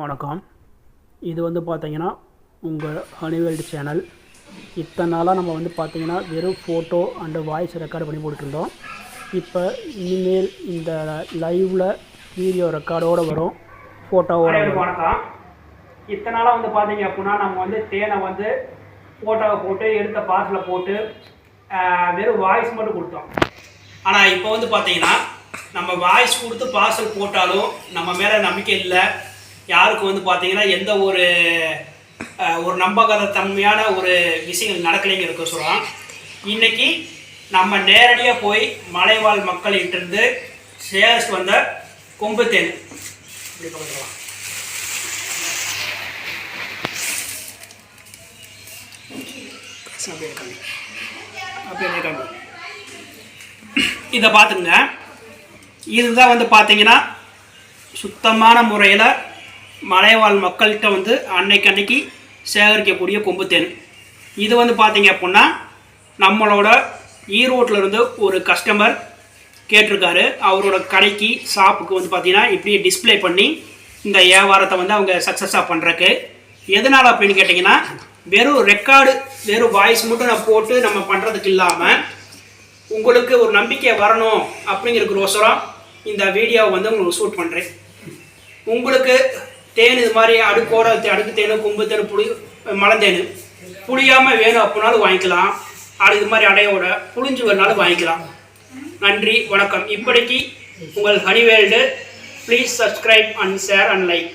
வணக்கம். இது பார்த்தீங்கன்னா உங்கள் ஹனிவேல்டு சேனல். இத்தனை நாளாக நம்ம பார்த்தீங்கன்னா வெறும் ஃபோட்டோ அண்டு வாய்ஸ் ரெக்கார்டு பண்ணி போட்டுருந்தோம். இப்போ இனிமேல் இந்த லைவில் வீடியோ ரெக்கார்டோடு வரும், ஃபோட்டோவோட வரும். வணக்கம். இத்தனை நாளாக பார்த்தீங்க அப்படின்னா நம்ம தேனை ஃபோட்டோவை போட்டு எடுத்த பார்சலில் போட்டு வெறும் வாய்ஸ் மட்டும் கொடுத்தோம். ஆனால் இப்போ பார்த்தீங்கன்னா நம்ம வாய்ஸ் கொடுத்து பார்சல் போட்டாலும் நம்ம மேலே நம்பிக்கை இல்லை. யாருக்கு பார்த்தீங்கன்னா எந்த ஒரு நம்பகத தன்மையான ஒரு விஷயங்கள் நடக்கலைங்கிறதுக்கு சொல்கிறோம். இன்றைக்கி நம்ம நேரடியாக போய் மலைவாழ் மக்கள்கிட்டருந்து சேகரித்து வந்த கொம்பு தேன் இப்படி பார்க்கலாம். இதை பார்த்துங்க. இதுதான் பார்த்தீங்கன்னா சுத்தமான முறையில் மலைவாழ் மக்கள்கிட்ட அன்னைக்கு சேகரிக்கக்கூடிய கொம்பு தேன். இது பார்த்தீங்க அப்படின்னா நம்மளோட ஈரோட்டில் இருந்து ஒரு கஸ்டமர் கேட்டிருக்காரு. அவரோட கடைக்கு ஷாப்புக்கு பார்த்தீங்கன்னா இப்படி டிஸ்பிளே பண்ணி இந்த வியாபாரத்தை அவங்க சக்ஸஸாக பண்ணுறக்கு. எதனால் அப்படின்னு கேட்டிங்கன்னா வெறும் ரெக்கார்டு வெறும் வாய்ஸ் மட்டும் நான் போட்டு நம்ம பண்ணுறதுக்கு இல்லாமல் உங்களுக்கு ஒரு நம்பிக்கை வரணும் அப்படிங்கிறதுக்கோசரம் இந்த வீடியோவை உங்களுக்கு ஷூட் பண்ணுறேன். உங்களுக்கு தேன் இது மாதிரி அடுக்கு தேன், கொம்பு தேன், மலந்தேன் புளியாமல் வேணும் அப்படின்னாலும் வாங்கிக்கலாம். இது மாதிரி அடையோட புளிஞ்சு வரனாலும் வாங்கிக்கலாம். நன்றி, வணக்கம். இப்படிக்கு உங்கள் ஹனிவேல்டு. Please subscribe and share and like.